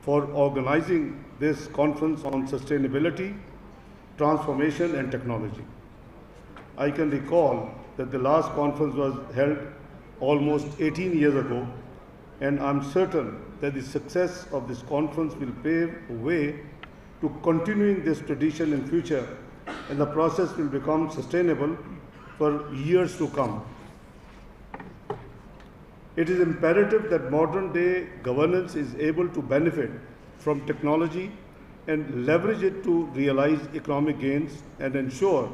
for organizing this conference on sustainability, transformation and technology. I can recall that the last conference was held almost 18 years ago, and I'm certain that the success of this conference will pave a way to continuing this tradition in future, and the process will become sustainable for years to come. It is imperative that modern day governance is able to benefit from technology and leverage it to realize economic gains and ensure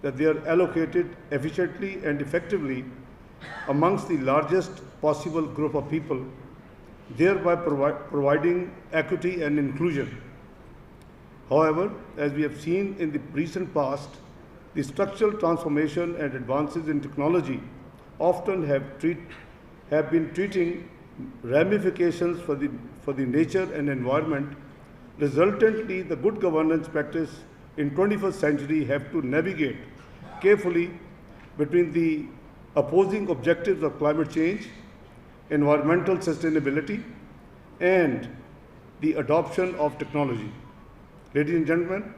that they are allocated efficiently and effectively amongst the largest possible group of people, thereby providing equity and inclusion. However, as we have seen in the recent past, the structural transformation and advances in technology often have been treating ramifications for the nature and environment. Resultantly, the good governance practice in 21st century have to navigate carefully between the opposing objectives of climate change, environmental sustainability, and the adoption of technology. Ladies and gentlemen,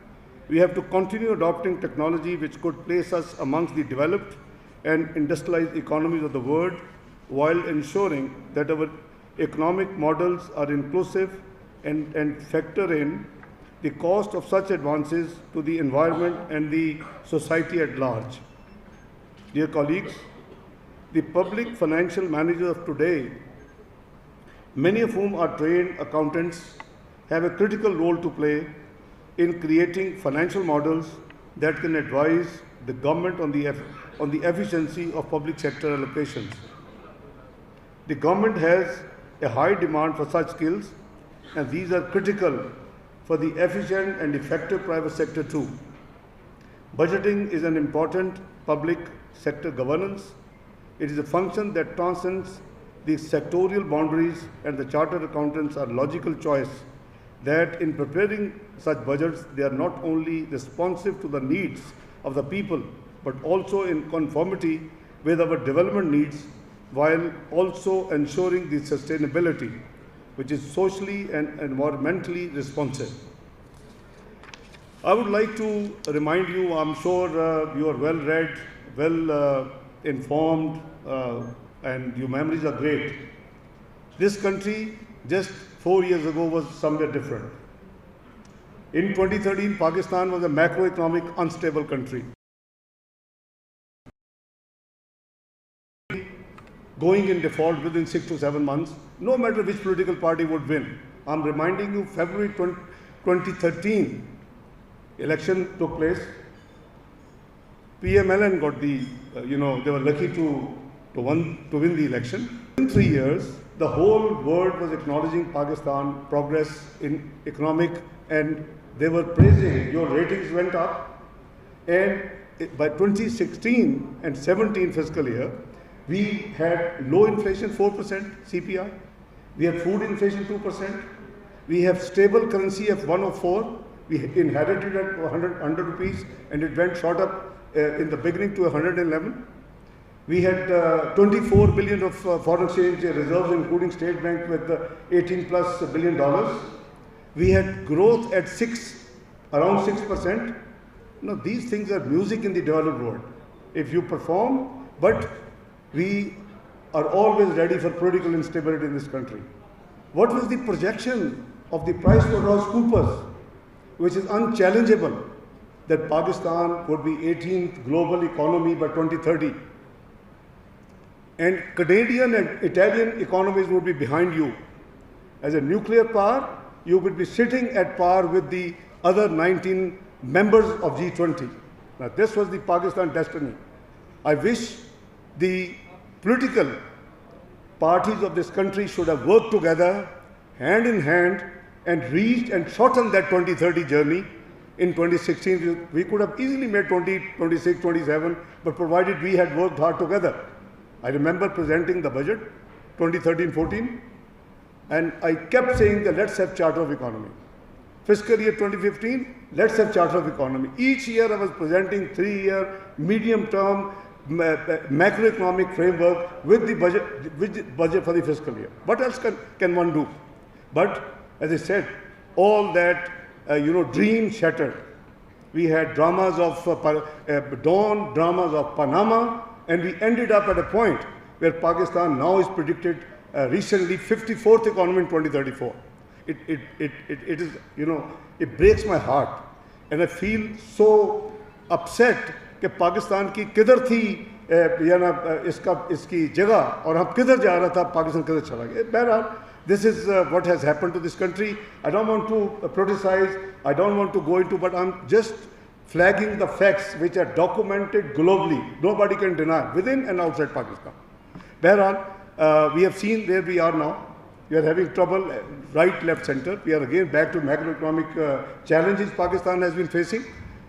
we have to continue adopting technology which could place us amongst the developed and industrialized economies of the world, while ensuring that our economic models are inclusive and factor in the cost of such advances to the environment and the society at large. Dear colleagues, the public financial managers of today, many of whom are trained accountants, have a critical role to play in creating financial models that can advise the government on the efficiency of public sector allocations. The government has a high demand for such skills, and these are critical for the efficient and effective private sector too. Budgeting is an important public sector governance. It is a function that transcends the sectorial boundaries, and the chartered accountants are logical choice that in preparing such budgets, they are not only responsive to the needs of the people, but also in conformity with our development needs, while also ensuring the sustainability, which is socially and environmentally responsive. I would like to remind you, I'm sure you are well read, well informed, and your memories are great. This country just 4 years ago was somewhere different. In 2013, Pakistan was a macroeconomic unstable country, going in default within 6 to 7 months, no matter which political party would win. I'm reminding you, February 2013, election took place. PMLN got the, they were lucky to win the election. In 3 years, the whole world was acknowledging Pakistan progress in economic, and they were praising, your ratings went up, and by 2016 and 17 fiscal year, we had low inflation, 4% CPI. We had food inflation, 2%. We have stable currency of 104. We inherited at 100 rupees, and it went shot up in the beginning to 111. We had 24 billion of foreign exchange reserves, including State Bank with $18+ billion. We had growth at around 6%. These things are music in the developed world. If you perform, but we are always ready for political instability in this country. What was the projection of the PricewaterhouseCoopers, which is unchallengeable, that Pakistan would be 18th global economy by 2030? And Canadian and Italian economies would be behind you. As a nuclear power, you would be sitting at par with the other 19 members of G20. Now, this was the Pakistan destiny. I wish the political parties of this country should have worked together, hand in hand, and reached and shortened that 2030 journey. In 2016, we could have easily made 2026, 27, but provided we had worked hard together. I remember presenting the budget 2013-14, and I kept saying that let's have Charter of Economy. Fiscal year 2015, let's have Charter of Economy. Each year I was presenting 3-year, medium-term macroeconomic framework with the budget for the fiscal year. What else can one do? But as I said, all that, dream shattered. We had dramas of Dawn, dramas of Panama, and we ended up at a point where Pakistan now is predicted recently 54th economy in 2034. It is, it breaks my heart, and I feel so upset कि पाकिस्तान की किधर थी या ना इसकी जगह और हम किधर जा रहा था, पाकिस्तान किधर चला गया. बहरहाल, this is what has happened to this country. I don't want to criticize, I don't want to go into, but I'm just flagging the facts which are documented globally. Nobody can deny, within and outside Pakistan. Behral, we have seen where we are now. We are having trouble, right, left, center. We are again back to macroeconomic challenges Pakistan has been facing.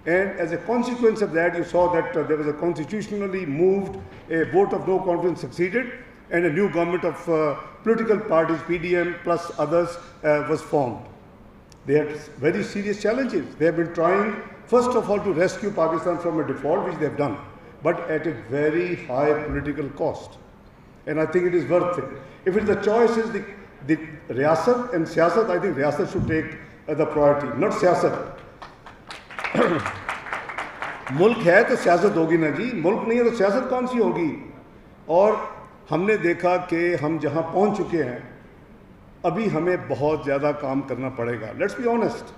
And as a consequence of that, you saw that there was a constitutionally moved, a vote of no confidence succeeded, and a new government of political parties, PDM plus others, was formed. They had very serious challenges. They have been trying, first of all, to rescue Pakistan from a default, which they have done, but at a very high political cost. And I think it is worth it. If it's the choice is the Riyasat and Siyasat, I think Riyasat should take the priority, not Siyasat. मुल्क है तो सियासत होगी ना जी, मुल्क नहीं है तो सियासत कौन सी होगी. और हमने देखा कि हम जहां पहुंच चुके हैं, अभी हमें बहुत ज़्यादा काम करना पड़ेगा. Let's be honest.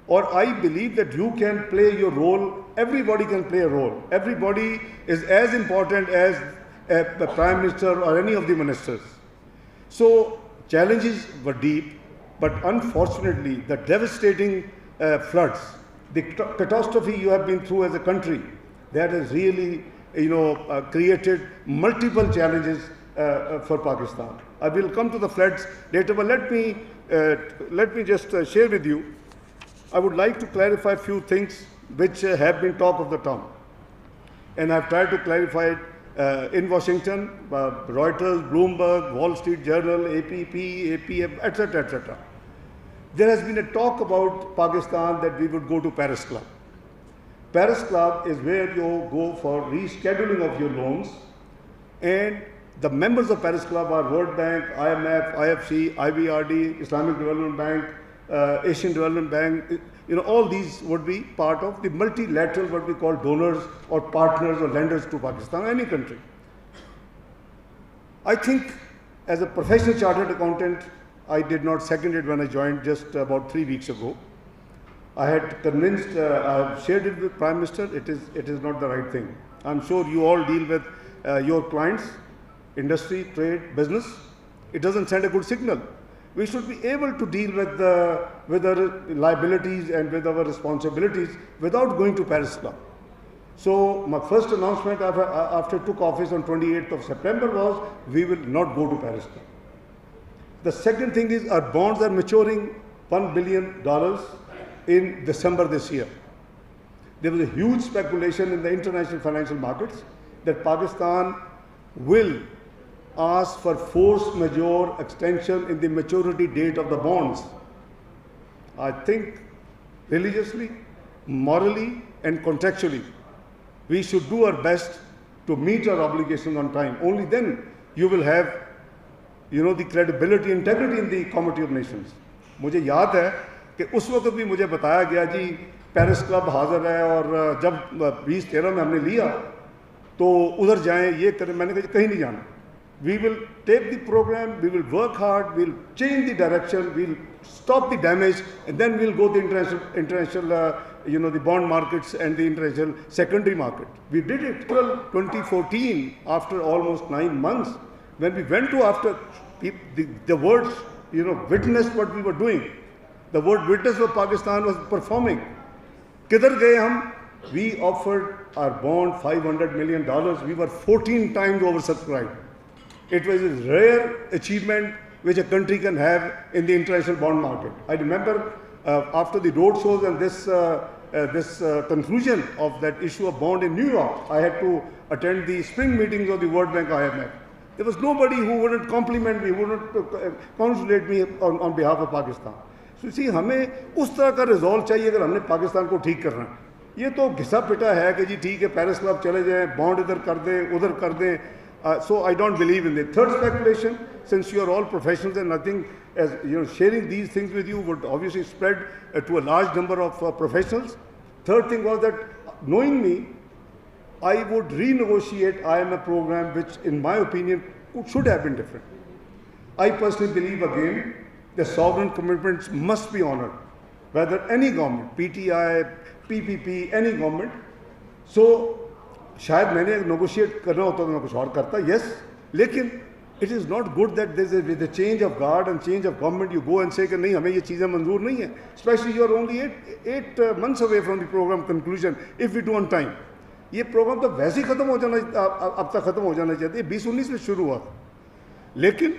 और I believe that you can play your role, everybody can play a role. Everybody is as important as the Prime Minister or any of the ministers. So challenges were deep, but unfortunately the devastating floods, the catastrophe you have been through as a country, that has really created multiple challenges for Pakistan. I will come to the floods later, but let me just share with you. I would like to clarify a few things which have been talk of the town, and I've tried to clarify it in Washington, Reuters, Bloomberg, Wall Street Journal, APP, APF, etc., etc. There has been a talk about Pakistan that we would go to Paris Club. Paris Club is where you go for rescheduling of your loans, and the members of Paris Club are World Bank, IMF, IFC, IBRD, Islamic Development Bank, Asian Development Bank. All these would be part of the multilateral, what we call donors or partners or lenders to Pakistan, any country. I think as a professional chartered accountant, I did not second it when I joined just about 3 weeks ago. I had convinced, I have shared it with Prime Minister, it is not the right thing. I'm sure you all deal with your clients, industry, trade, business. It doesn't send a good signal. We should be able to deal with our liabilities and with our responsibilities without going to Paris Club. So my first announcement after I took office on 28th of September was, we will not go to Paris Club. The second thing is, our bonds are maturing $1 billion in December this year. There was a huge speculation in the international financial markets that Pakistan will ask for force majeure extension in the maturity date of the bonds. I think religiously, morally, and contractually, we should do our best to meet our obligations on time. Only then you will have, the credibility, integrity in the Committee of Nations. मुझे याद है कि उस वक्त भी मुझे बताया गया जी पेरिस क्लब हाजिर है, और जब 2013 में हमने लिया तो उधर जाएं, ये करें. मैंने कहा कहीं नहीं जाना. We will take the program, we will work hard, we will change the direction, we will stop the damage, and then we will go to international the bond markets and the international secondary market. We did it. April 2014, after almost 9 months, when we went to after the words, witnessed what we were doing. The word witness of Pakistan was performing. Kidhar gaye hum? We offered our bond $500 million. We were 14 times oversubscribed. It was a rare achievement which a country can have in the international bond market. I remember after the road shows and this conclusion of that issue of bond in New York, I had to attend the spring meetings of the World Bank IMF. There was nobody who wouldn't compliment me, who wouldn't congratulate me on behalf of Pakistan. So see, हमें उस तरह का resolve चाहिए अगर हमने पाकिस्तान को ठीक करना है. ये तो घिसा पिटा है कि जी ठीक है पेरिस क्लब चले जाएं, बॉन्ड इधर कर दें, उधर कर दें. So I don't believe in the third speculation. Since you are all professionals, and I think as sharing these things with you would obviously spread to a large number of professionals. Third thing was that knowing me, I would renegotiate IMF program, which in my opinion should have been different. I personally believe again the sovereign commitments must be honored, whether any government, PTI, PPP, any government. So शायद मैंने negotiate करना होता तो मैं कुछ और करता, yes, लेकिन it is not good that there is with the change of guard and change of government you go and say कि नहीं हमें ये चीज़ें मंजूर नहीं है. Especially you are only eight months away from the program conclusion if we do on time. ये programme तो वैसे ही ख़त्म हो जाना, अब तक ख़त्म हो जाना चाहिए. 2019 में शुरू हुआ, लेकिन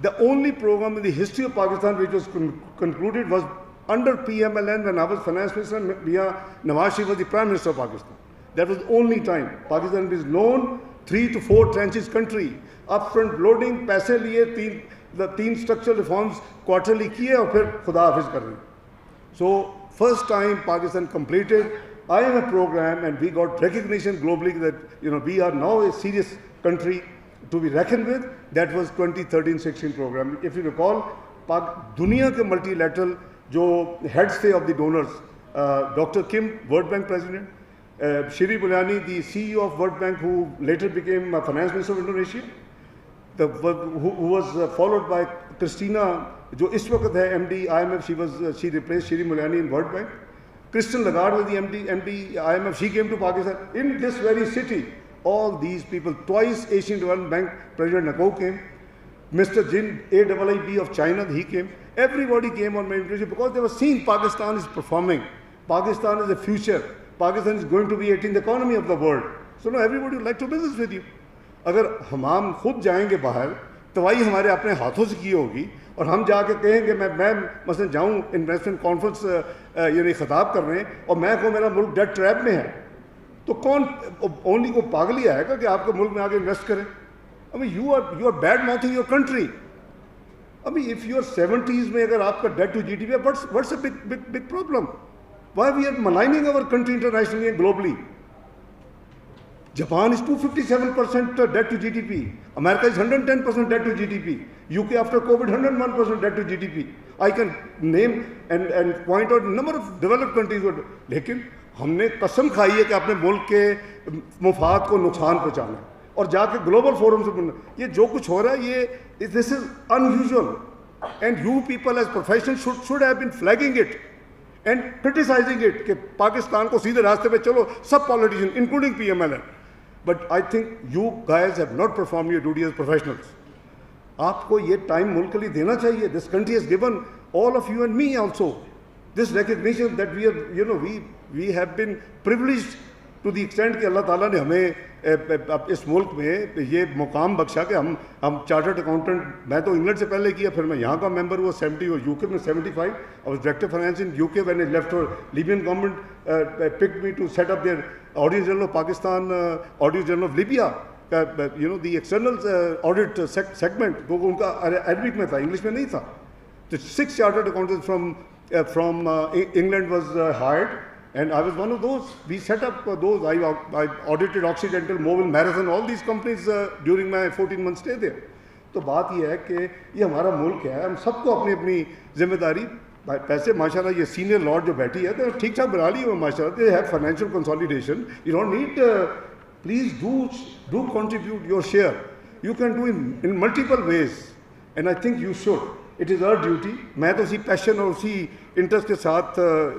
the only program in the history of Pakistan which was concluded was under PMLN when I was finance minister and Nawaz Sharif was the prime minister of Pakistan. That was the only time. Pakistan is known 3 to 4 tranches country. Upfront loading, पैसे लिए, तीन structural reforms quarterly किए और फिर खुदा हाफिज कर रहे. So first time Pakistan completed IMF program and we got recognition globally that we are now a serious country to be reckoned with. That was 2013-16 program. If you recall, दुनिया के multilateral जो heads थे of the donors, Dr. Kim, World Bank president, Shri Mulyani, the CEO of World Bank, who later became finance minister of Indonesia, who was followed by Christina, जो इस वक्त है MD IMF, she replaced Shri Mulyani in World Bank. Christian Lagarde was the MD IMF, she came to Pakistan. In this very city, all these people, twice Asian Development Bank President Nako came, Mr. Jin, AIIB of China, he came. Everybody came on my invitation because they were seeing Pakistan is performing. Pakistan is the future. Pakistan is going to be 18th economy of the world. So now everybody would like to business with you. अगर हम खुद जाएंगे बाहर, तवाई हमारे अपने हाथों से की होगी और हम जाके कहेंगे मैं मसलन जाऊं इन्वेस्टमेंट कॉन्फ्रेंस खिताब कर रहे हैं और मैं को मेरा मुल्क डेट ट्रैप में है, तो कौन ओनली को पागल ही आएगा कि आपके मुल्क में आके इन्वेस्ट करें. I mean, you are bad mouthing your country. I mean, if you are 70s में अगर आपका debt to GDP है, what's a big problem? Why we are maligning our country internationally and globally? Japan is 257% debt to GDP. America is 110% debt to GDP. UK after COVID 101% debt to GDP. I can name and point out a number of developed countries. लेकिन हमने कसम खाई है कि अपने मुल्क के मुफाद को नुकसान पहुँचाना और जाके ग्लोबल फोरम से बोलना. ये जो कुछ हो रहा है ये this is unusual and you people as professionals should have been flagging it and criticizing it कि पाकिस्तान को सीधे रास्ते पे चलो, सब politicians including PMLN. But I think you guys have not performed your duty as professionals. आपको ये time मुल्क के लिए देना चाहिए. This country has given all of you and me also this recognition that we are, we have been privileged to the extent कि अल्लाह ताला ने हमें इस मुल्क में ये मुकाम बख्शा कि हम चार्टर्ड अकाउंटेंट, मैं तो इंग्लैंड से पहले किया, फिर मैं यहाँ का मेंबर हुआ 70 और यूके में 75. I was director of finance in UK when I left for Libyan government picked me to set up their Auditor General of Pakistan, Auditor General of Libya, the external audit segment, वो उनका Arabic में था, English में नहीं था. The 6 chartered accountants from England was hired. And I was one of those. We set up those. I audited Occidental, Mobile, Marathon, all these companies during my 14-month stay there. तो बात ये है कि ये हमारा मुल्क है, हम सबको अपनी अपनी जिम्मेदारी, पैसे माशाल्लाह ये सीनियर लॉर्ड जो बैठी है तो ठीक ठाक बना ली है माशाल्लाह. They have financial consolidation. You don't need. Please do contribute your share. You can do in multiple ways, and I think you should. It is our duty. मैं तो उसी पैशन और उसी इंटरेस्ट के साथ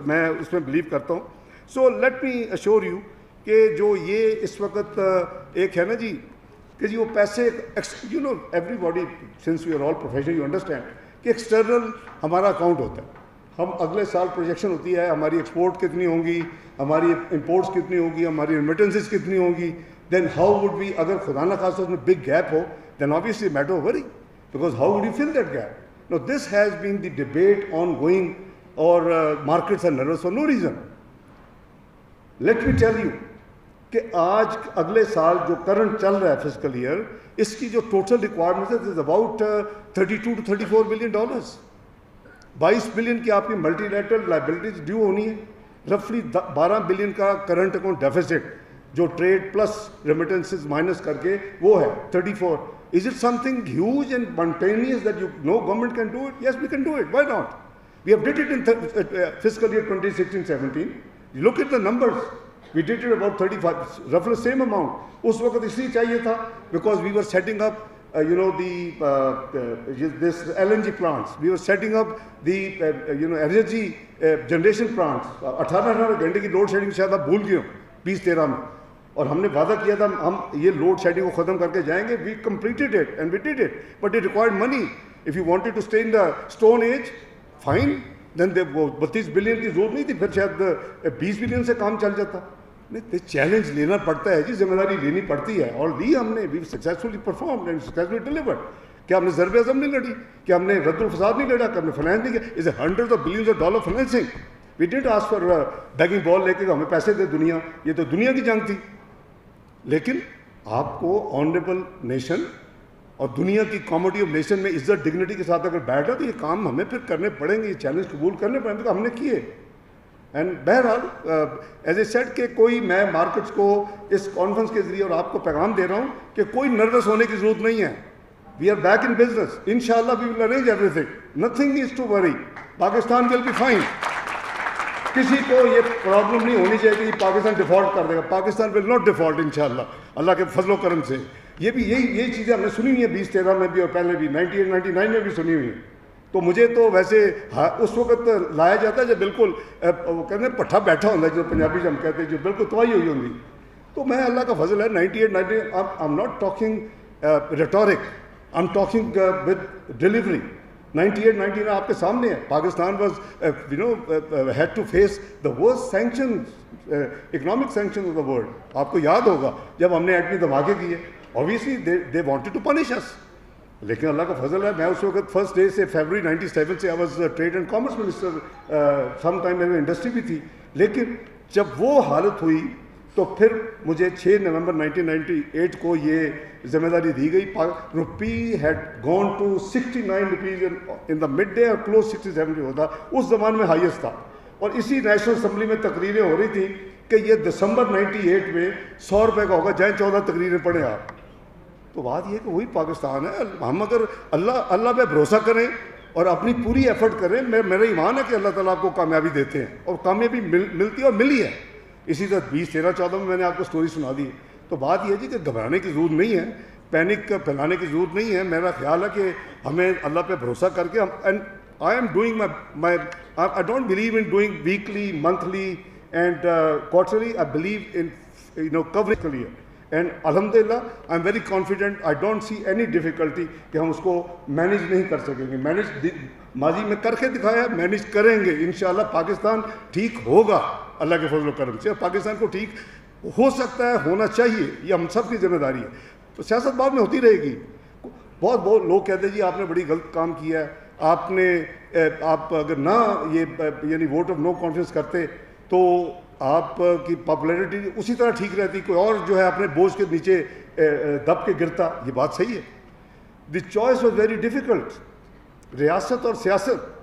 मैं उसमें बिलीव करता हूँ. So let me assure you कि जो ये इस वक्त एक है ना जी कि जी वो पैसे everybody since we are all professional you understand कि एक्सटर्नल हमारा अकाउंट होता है. हम अगले साल प्रोजेक्शन होती है हमारी एक्सपोर्ट कितनी होंगी, हमारी इंपोर्ट्स कितनी होगी, हमारी रेमिटेंसेस कितनी होंगी. देन हाउ वुड वी, अगर खुदा न खासा उसमें बिग गैप हो, then obviously matter of worry, because how would you fill that gap. Now this has been the debate ongoing, or markets are nervous for no reason. Let me tell you कि आज अगले साल जो current चल रहा है fiscal year, इसकी जो टोटल रिक्वायरमेंट है is about 32 to 34 billion dollars. 22 billion की आपकी मल्टीलैटरल लाइबिलिटीज ड्यू होनी है, रफली 12 बिलियन का करंट अकाउंट डेफिसिट. जो ट्रेड प्लस रेमिटेंसेस माइनस करके वो है 34. Is it something huge and spontaneous that no government can do it? Yes, we can do it. Why not? We have did it in fiscal year 2016-17. You look at the numbers. We did it about 35, roughly the same amount. उस वक्त इसलिए चाहिए था because we were setting up, this LNG plants. We were setting up the, energy generation plants. 18 घंटे की load shedding शायद आप भूल गए हो 2013 में. और हमने वादा किया था हम ये लोड शेडिंग को ख़त्म करके जाएंगे. We completed it and we did it. But it required money. If you wanted to stay in the stone age, fine. Then 32 billion की जरूरत नहीं थी, फिर शायद 20 बिलियन से काम चल जाता. नहीं, चैलेंज लेना पड़ता है जी, जिम्मेदारी लेनी पड़ती है और ली हमने. We successfully performed and successfully delivered. क्या हमने ज़रब अज़म नहीं लड़ी? क्या हमने रद्दुल फसाद नहीं लड़ा? क्या हमने फाइनेंस नहीं किया? Is hundreds of billions of dollar financing. We didn't ask for begging bowl लेके हमें पैसे दे दुनिया. ये तो दुनिया की जंग थी. लेकिन आपको ऑनरेबल नेशन और दुनिया की कॉमोडिटी ऑफ नेशन में इज्जत डिग्निटी के साथ अगर बैठा तो ये काम हमें फिर करने पड़ेंगे. ये चैलेंज कबूल करने पड़ेंगे. तो हमने किए. एंड बहरहाल एज ए सेट के कोई मैं मार्केट्स को इस कॉन्फ्रेंस के जरिए और आपको पैगाम दे रहा हूँ कि कोई नर्वस होने की जरूरत नहीं है. We are back in business. इंशाल्लाह we will arrange everything. Nothing is to worry. Pakistan will be fine. किसी को ये प्रॉब्लम नहीं होनी चाहिए कि पाकिस्तान डिफॉल्ट कर देगा. पाकिस्तान विल नॉट डिफॉल्ट इंशाल्लाह, अल्लाह के फजलो करम से. ये भी यही चीज़ें हमने सुनी हुई है 2013 में भी और पहले भी 98-99 में भी सुनी हुई है. तो मुझे तो वैसे उस वक्त लाया जाता है जब बिल्कुल वो कहते हैं पट्ठा बैठा होता है, जो पंजाबी से हम कहते हैं, जो बिल्कुल तबाही हुई होंगी. तो मैं अल्लाह का फजल है 98-90. I am not talking rhetoric, I am talking with delivery. 98-99 आपके सामने है. Pakistan was had to face the worst sanctions, economic sanctions of the world. आपको याद होगा जब हमने एटमी धमाके किए. Obviously they wanted to punish us. लेकिन अल्लाह का फजल है, मैं उस वक्त फर्स्ट डे से फरवरी 97 से I was trade and commerce minister. Some time मेरी इंडस्ट्री भी थी. लेकिन जब वो हालत हुई तो फिर मुझे 6 नवंबर 1998 को ये जिम्मेदारी दी गई. Rupee had gone to 69 rupees in the midday और क्लोज 67 होता. उस ज़माने में हाईएस्ट था. और इसी नेशनल असम्बली में तकरीरें हो रही थी कि ये दिसंबर 98 में 100 रुपये का होगा, चाहे 14 तकरीरें पढ़ें आप. तो बात ये कि वही पाकिस्तान है. हम अगर अल्लाह पे भरोसा करें और अपनी पूरी एफर्ट करें, मेरा ईमान है कि अल्लाह ताला आपको कामयाबी देते हैं और कामयाबी मिलती है और मिली है. इसी तरह 2013-14 में मैंने आपको स्टोरी सुना दी. तो बात यह है जी कि घबराने की ज़रूरत नहीं है, पैनिक फैलाने की ज़रूरत नहीं है. मेरा ख्याल है कि हमें अल्लाह पे भरोसा करके हम, and I am doing I don't believe in doing weekly, monthly and quarterly. I believe in covering clear. And अल्हम्दुलिल्लाह I am very confident. I don't see any difficulty कि हम उसको मैनेज नहीं कर सकेंगे. मैनेज माजी में करके दिखाया, मैनेज करेंगे इंशाल्लाह. पाकिस्तान ठीक होगा अल्लाह के फजल करम से. और पाकिस्तान को ठीक हो सकता है, होना चाहिए. ये हम सब की जिम्मेदारी है. तो सियासत बाद में होती रहेगी. बहुत लोग कहते हैं जी आपने बड़ी गलत काम किया है, आप अगर ना ये यानी वोट ऑफ नो कॉन्फिडेंस करते तो आपकी पॉपुलैरिटी उसी तरह ठीक रहती. कोई और जो है अपने बोझ के नीचे दब के गिरता. ये बात सही है. The choice was very difficult. रियासत और सियासत.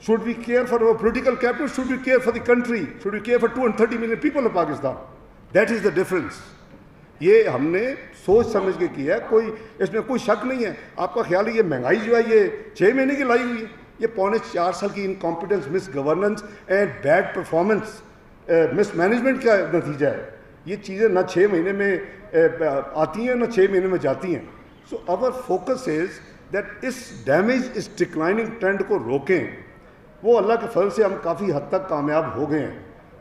Should we care for our political capital? Should we care for the country? Should we care for 230 million people of Pakistan? That is the difference. ये हमने सोच समझ के किया. कोई इसमें कोई शक नहीं है. आपका ख्याल है ये महंगाई जो है ये 6 महीने की लाई हुई है? ये 4.25 साल की incompetence, miss governance and bad performance, miss management का नतीजा है. ये चीज़ें ना 6 महीने में आती हैं ना 6 महीने में जाती हैं. So our focus is that इस डैमेज, इस डिक्लाइनिंग ट्रेंड को रोकें. वो अल्लाह के फजल से हम काफ़ी हद तक कामयाब हो गए हैं.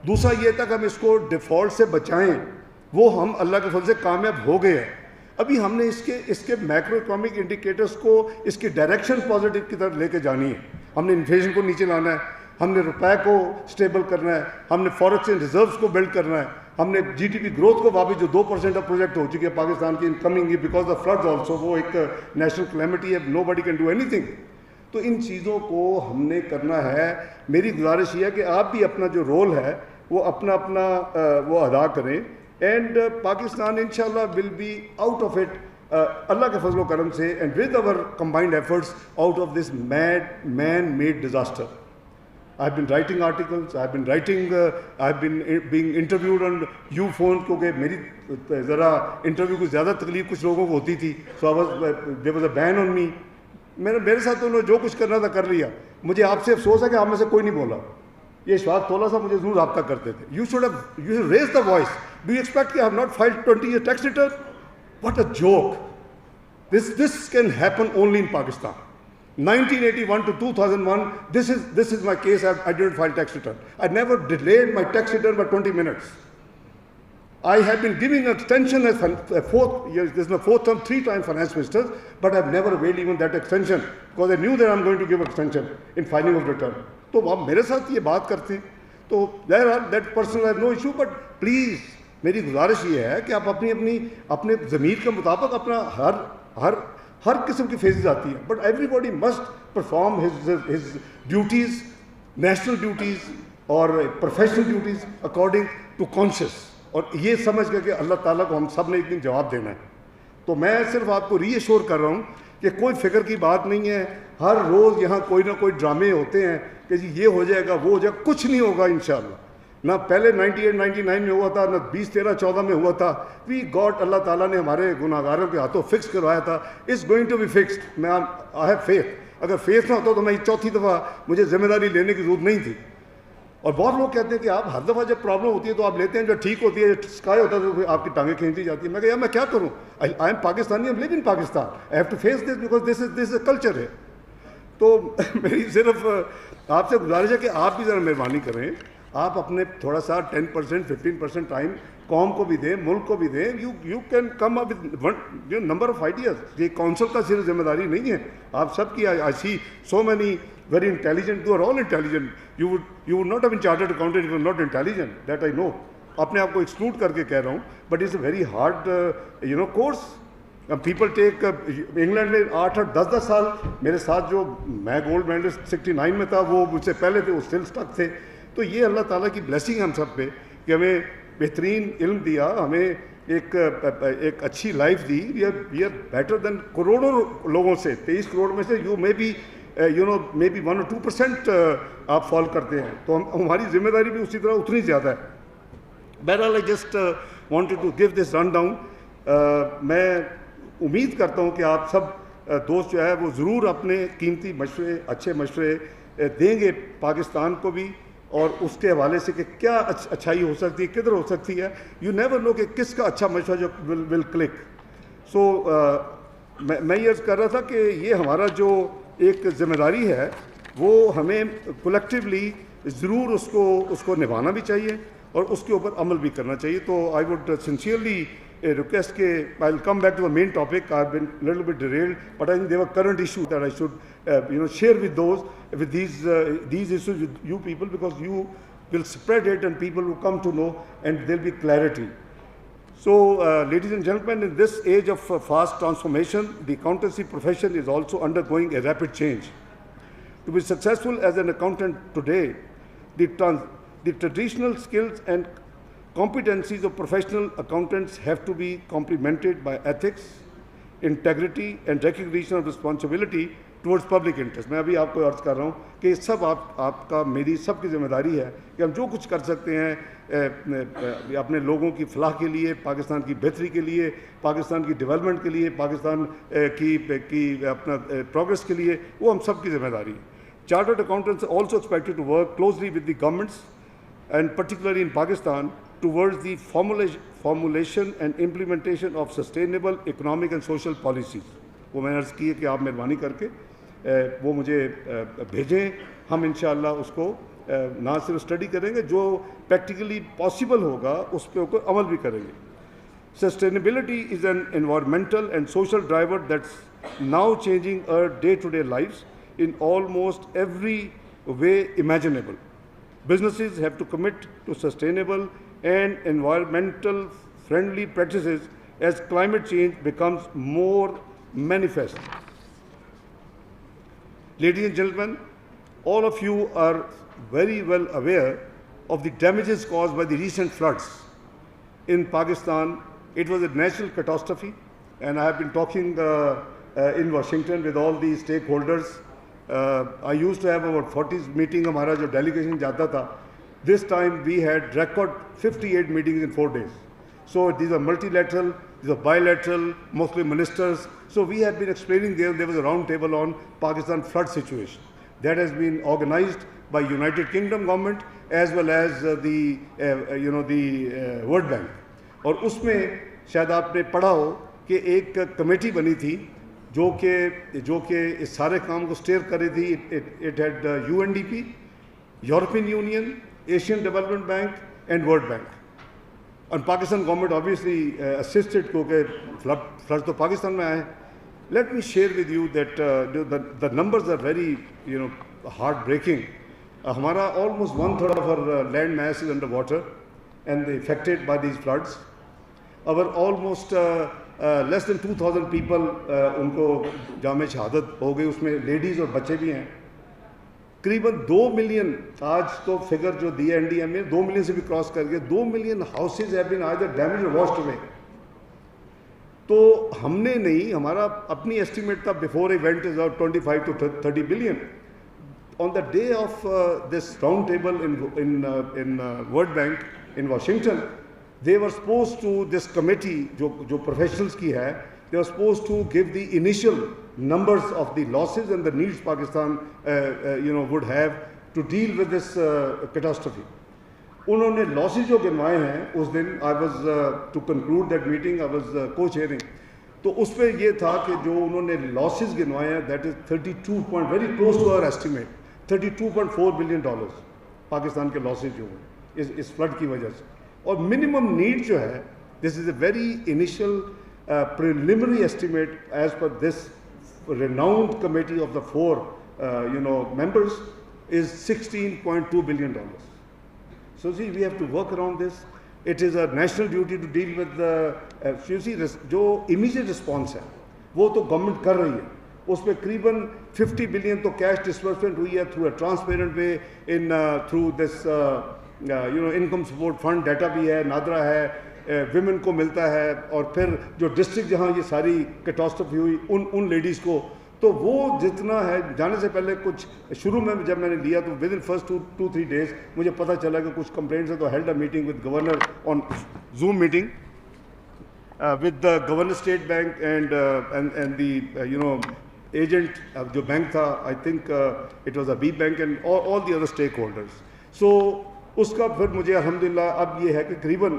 दूसरा ये था कि हम इसको डिफ़ॉल्ट से बचाएं. वो हम अल्लाह के फजल से कामयाब हो गए हैं. अभी हमने इसके मैक्रो इकोनॉमिक इंडिकेटर्स को इसकी डायरेक्शन पॉजिटिव की तरफ लेके जानी है. हमने इन्फ्लेशन को नीचे लाना है, हमने रुपए को स्टेबल करना है, हमने फॉरेक्स एंड रिजर्व्स को बिल्ड करना है, हमने जीडीपी ग्रोथ को वापस जो 2% ऑफ प्रोजेक्ट हो चुकी है पाकिस्तान की incoming because of floods also, वो एक नेशनल क्लैमिटी है, nobody can do anything. तो इन चीज़ों को हमने करना है. मेरी गुजारिश ये है कि आप भी अपना जो रोल है वो अपना वो अदा करें. एंड पाकिस्तान इंशाल्लाह will be out of it अल्लाह के फजल करम से and with our combined efforts out of this man made disaster. I've been writing articles, I've been being interviewed on U-phone क्योंकि मेरी ज़रा इंटरव्यू को ज़्यादा तकलीफ कुछ लोगों को होती थी, so there was a ban on me. मेरे साथ तो उन्होंने जो कुछ करना था कर लिया. मुझे आपसे अफसोस है कि आप में से कोई नहीं बोला. ये इशफाक थोड़ा सा मुझे ज़रूर रब्ता करते थे. You should raise the voice. Do you expect कि I have not filed 20-year tax return? What a joke. This can happen only in Pakistan. 1981 to 2001, this is my case. I didn't file tax return. I never delayed my tax return by 20 minutes. I have been giving extension as a fourth year. This is my fourth term, 3 times finance minister, but I've never availed even that extension because I knew that I'm going to give extension in filing of return. तो आप मेरे साथ ये बात करते हैं, तो that person has no issue, but please मेरी गुजारिश ये है कि आप अपने ज़मीर के मुताबिक अपना हर किस्म की फेजेस आती हैं, but everybody must perform his duties, national duties और professional duties according to conscious, और ये समझ के कि अल्लाह ताला को हम सब ने एक दिन जवाब देना है. तो मैं सिर्फ आपको रीअश्योर कर रहा हूँ कि कोई फिक्र की बात नहीं है. हर रोज़ यहाँ कोई ना कोई ड्रामे होते हैं कि जी ये हो जाएगा वो हो जाएगा, कुछ नहीं होगा इंशाअल्लाह. ना पहले 98-99 में हुआ था, ना 2013-14 में हुआ था. वी गॉड, अल्लाह ताला ने हमारे गुनाहगारों के हाथों फिक्स करवाया था. It's going to be fixed. I have faith. अगर फेथ ना होता तो मैं चौथी दफ़ा मुझे जिम्मेदारी लेने की जरूरत नहीं थी. और बहुत लोग कहते हैं कि आप हर दफ़ा जब प्रॉब्लम होती है तो आप लेते हैं, जो ठीक होती है स्काई होता है तो आपकी टांगें खींची जाती है. मैं यार मैं क्या करूँ, I am Pakistani, I am live in Pakistan, I have to face this because this is culture है. तो मेरी सिर्फ आपसे गुजारिश है कि आप भी ज़रा मेहरबानी करें, आप अपने थोड़ा सा 10% 15% टाइम कौम को भी दें, मुल्क को भी दें. You can come up with number of ideas. ये काउंसिल का सिर्फ जिम्मेदारी नहीं है, आप सब की. I see so many very intelligent, you are all intelligent. You would not have been chartered accountant if you were not intelligent. That I know. अपने आप को exclude करके कह रहा हूँ, but it's a very hard course. People take England में 8-10 साल मेरे साथ जो मैं गोल्ड मेडलिस्ट 69 में था, वो मुझसे पहले थे, वो स्टिल स्टक थे. तो ये अल्लाह ताला की ब्लेसिंग हम सब पे कि हमें बेहतरीन इल्म दिया, हमें एक अच्छी लाइफ दी. वी आर बेटर देन करोड़ों लोगों से. 23 करोड़ में से you may be may be 1 or 2% आप फॉल करते हैं, तो हमारी जिम्मेदारी भी उसी तरह उतनी ज़्यादा है. बहरहाल I just wanted to give this rundown. मैं उम्मीद करता हूँ कि आप सब दोस्त जो है वो ज़रूर अपने कीमती मशवरे, अच्छे मशवरे देंगे पाकिस्तान को भी, और उसके हवाले से कि क्या अच्छाई हो सकती है, किधर हो सकती है. यू नेवर नो कि किसका अच्छा मशवरा जो विल क्लिक. सो मैं ये अर्ज़ कर रहा था कि ये हमारा जो एक ज़िम्मेदारी है वो हमें कलेक्टिवली ज़रूर उसको निभाना भी चाहिए और उसके ऊपर अमल भी करना चाहिए. तो आई वुड सिंसियरली request के I will come back to the main topic. I have been a little bit derailed, but I think there were current issues that I should share with these issues with you people, because you will spread it and people will come to know and there will be clarity. So ladies and gentlemen, in this age of fast transformation, the accountancy profession is also undergoing a rapid change. To be successful as an accountant today, the traditional skills and competencies of professional accountants have to be complemented by ethics, integrity and recognition of responsibility towards public interest. मैं अभी आपको अर्ज कर रहा हूँ कि सब आपका मेरी सबकी जिम्मेदारी है कि हम जो कुछ कर सकते हैं अपने लोगों की फलाह के लिए, पाकिस्तान की बेहतरी के लिए, पाकिस्तान की डेवलपमेंट के लिए, पाकिस्तान की अपना प्रोग्रेस के लिए, वो हम सब की जिम्मेदारी है. Chartered accountants are also expected to work closely with the governments and particularly in Pakistan towards the formulation and implementation of sustainable economic and social policies. वो मैंने अर्ज़ की है कि आप मेहरबानी करके वो मुझे भेजें, हम इंशाअल्लाह उसको ना सिर्फ स्टडी करेंगे, जो प्रैक्टिकली पॉसिबल होगा उस पर ऊपर अमल भी करेंगे. Sustainability is an environmental and social driver that's now changing our day-to-day lives in almost every way imaginable. Businesses have to commit to sustainable and environmental friendly practices as climate change becomes more manifest. Ladies and gentlemen, all of you are very well aware of the damages caused by the recent floods in Pakistan. It was a natural catastrophe, and I have been talking in Washington with all the stakeholders I used to have about 40 meeting हमारा जो delegation जाता था. This time we had record 58 meetings in 4 days. So these are multilateral, these are bilateral, mostly ministers. So we have been explaining there was a round table on Pakistan flood situation. That has been organized by United Kingdom government as well as the World Bank. और उसमें शायद आपने पढ़ा हो कि एक committee बनी थी जो कि इस सारे काम को स्टेयर कर रही थी. It had UNDP, European Union, Asian Development Bank and World Bank. And Pakistan government obviously assisted क्योंकि flood तो पाकिस्तान में आए. Let me share with you that the numbers are very heartbreaking. हमारा almost 1/3 of our land mass is under water and affected by these floods. Our almost less than 2,000 people उनको जामे शहादत हो गई, उसमें लेडीज़ और बच्चे भी हैं. करीबन 2 मिलियन आज तो फिगर जो दिया NDM में 2 मिलियन से भी क्रॉस कर गए. 2 million houses have been either damaged और वॉश्ड अवे. तो हमने नहीं, हमारा अपनी एस्टिमेट था before event is 25 to 30 billion. On the day of this round table in World Bank in Washington, they were supposed to, this committee जो professionals की है, they were supposed to give the initial numbers of the losses and the needs Pakistan would have to deal with this catastrophe. उन्होंने losses जो गिनवाए हैं उस दिन I was to conclude that meeting I was co-chairing. तो उस पर ये था कि जो उन्होंने losses गिनवाए हैं that is 32 point very close to our estimate, $32.4 billion Pakistan के losses जो हैं इस flood की वजह से. और minimum need जो है, this is a very initial preliminary estimate as per this renowned committee of the 4 members is $16.2 billion. So see, we have to work around this. It is a national duty to deal with the you see जो immediate response है वो तो government कर रही है. उसमें करीबन 50 billion तो cash disbursement हुई है through a transparent way in through this income support fund. data भी है, नादरा है, women को मिलता है, और फिर जो district जहाँ ये सारी catastrophe हुई उन ladies को, तो वो जितना है जाने से पहले कुछ शुरू में जब मैंने लिया तो विद इन फर्स्ट 2-3 days मुझे पता चला कि कुछ कंप्लेंट्स है. तो held a meeting with governor on Zoom meeting with the governor State Bank and the agent जो बैंक था, I think it was a B bank and all the other stakeholders. So उसका फिर मुझे अल्हम्दुलिल्लाह अब ये है कि करीबन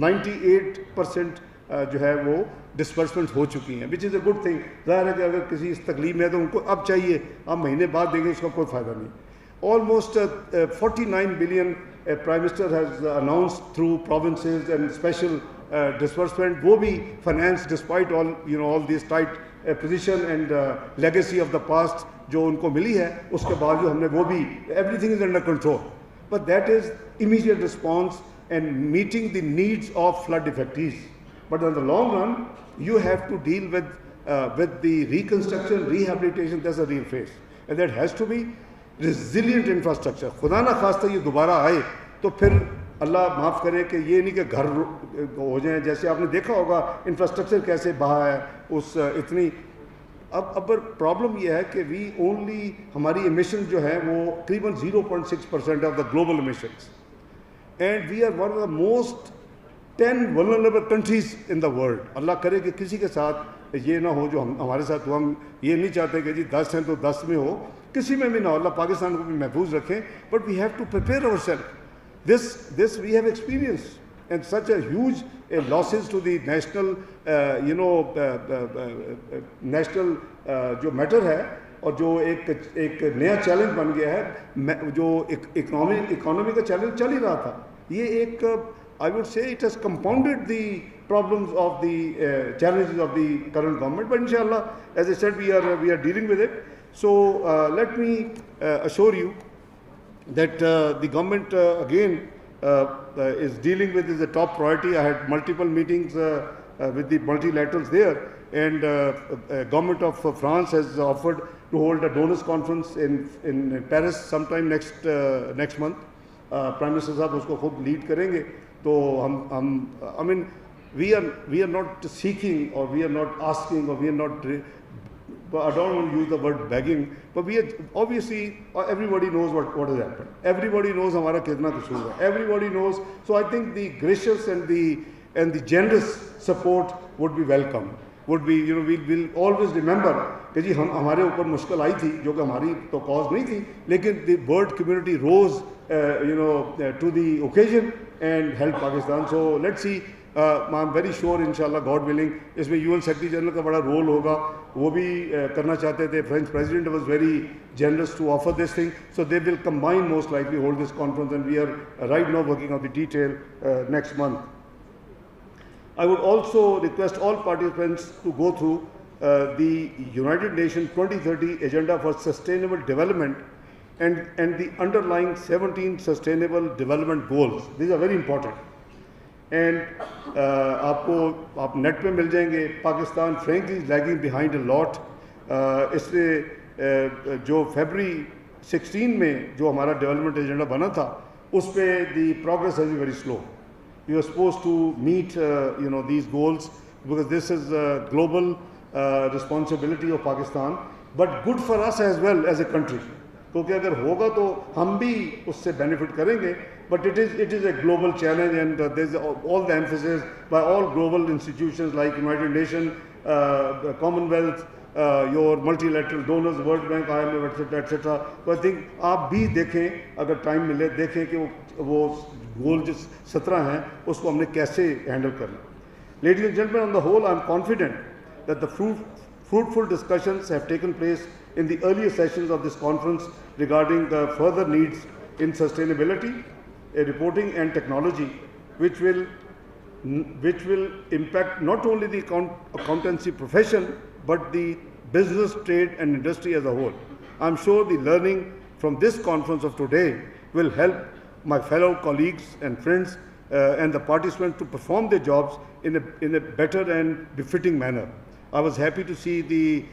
98% जो है वो डिस्बर्समेंट हो चुकी हैं, which is a good thing. ज़ाहिर है कि अगर किसी इस तकलीफ में है तो उनको अब चाहिए, अब महीने बाद देंगे, उसका कोई फ़ायदा नहीं. Almost 49 billion prime minister has announce through provinces and special disbursement. वो भी finance despite all this tight position and legacy of the past जो उनको मिली है, उसके बावजूद हमने वो भी everything is under control. But that is immediate response and meeting the needs of flood effectees. But in the long run, you have to deal with the reconstruction, rehabilitation. That's a real phase, and that has to be resilient infrastructure. खुदा ना खास्ता ये दोबारा आए तो फिर अल्लाह माफ़ करे कि ये नहीं कि घर हो जाएं. जैसे आपने देखा होगा इंफ्रास्ट्रक्चर कैसे बहा है उस इतनी. अब प्रॉब्लम ये है कि वी ओनली हमारी एमिशन जो है वो करीबन 0.6% of the global emissions, and we are one of the most 10 vulnerable countries in the world. अल्लाह करे कि किसी के साथ ये ना हो जो हमारे साथ हो. हम ये नहीं चाहते कि जी 10 हैं तो 10 में हो, किसी में भी ना हो. अल्लाह पाकिस्तान को भी महफूज रखें. But we have to prepare our self. This we have experience and such a huge losses to the national national जो मैटर है, और जो एक नया चैलेंज बन गया है जो इकोनॉमी का चैलेंज चल ही रहा था. ये एक I would say it has compounded the problems of the challenges of the current government. But inshallah, as I said, we are dealing with it. So let me assure you that the government again is dealing with is a top priority. I had multiple meetings with the multilaterals there, and government of France has offered to hold a donors conference in Paris sometime next month. Prime Minister साहब उसको खुद lead करेंगे. तो हम I mean we are not seeking or we are not asking or we are not but I don't want to use the word begging, but we are, obviously everybody knows what has happened. Everybody knows हमारा कितना कसूर है. Everybody knows. So I think the gracious and the generous support would be welcome. Would be, you know, we will always remember कि जी हमारे ऊपर मुश्किल आई थी जो कि हमारी तो cause नहीं थी, लेकिन the bird community rose to the occasion and helped Pakistan. So let's see. I'm very sure inshallah God willing इसमें UN Secretary General का बड़ा role होगा, वो भी करना चाहते थे. French President was very generous to offer this thing, so they will combine, most likely hold this conference, and we are right now working on the detail next month. I would also request all participants to go through the United Nations 2030 Agenda for Sustainable Development and the underlying 17 Sustainable Development Goals. These are very important. And आप net पे मिल जाएंगे. Pakistan frankly is lagging behind a lot. इसलिए जो February 16 में जो हमारा development agenda बना था, उस पे the progress has been very slow. We were supposed to meet these goals because this is a global responsibility of Pakistan, but good for us as well as a country. क्योंकि अगर होगा तो हम भी उससे benefit करेंगे, but it is a global challenge, and there's all the emphasis by all global institutions like United Nations, Commonwealth, your multilateral donors, World Bank, IMF, etc., etc. So I think आप भी देखें, अगर time मिले, देखें कि वो goal जो 17 हैं उसको हमने कैसे handle करना. Ladies and gentlemen, on the whole, I'm confident that the fruitful discussions have taken place in the earlier sessions of this conference regarding the further needs in sustainability, reporting and technology, which will impact not only the accountancy profession but the business, trade and industry as a whole. I'm sure the learning from this conference of today will help my fellow colleagues and friends and the participants to perform their jobs in a better and befitting manner. I was happy to see the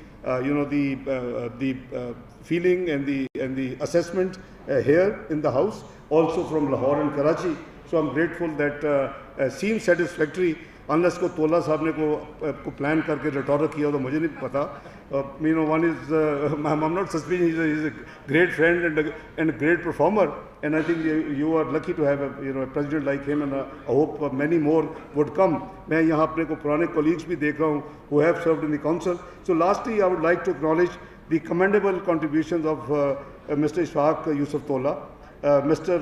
feeling and the assessment here in the house, also from Lahore and Karachi. So I'm grateful that seems satisfactory. Unless को तोला साहब ने को plan करके रटोरा किया तो मुझे नहीं पता. One is I'm not suspicious. He's a great friend and a great performer, and I think you are lucky to have a president like him, and I hope many more would come. मैं यहाँ अपने को पुराने colleagues भी देख रहा हूँ who have served in the council. So lastly, I would like to acknowledge the commendable contributions of Mr. Ishaq Yusuf Tola, Mr.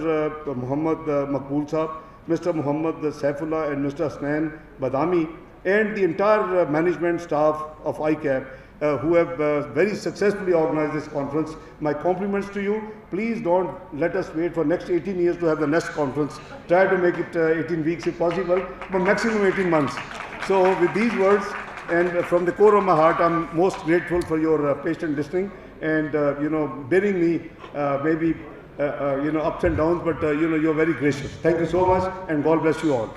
Muhammad Maqbool Saab, Mr. Muhammad Saifullah and Mr. Hasnain Badami, and the entire management staff of ICAP who have very successfully organized this conference. My compliments to you. Please don't let us wait for next 18 years to have the next conference. Try to make it 18 weeks if possible, but maximum 18 months. So with these words, and from the core of my heart, I'm most grateful for your patient listening and bearing me maybe ups and downs, but you're very gracious. Thank you so much, and God bless you all.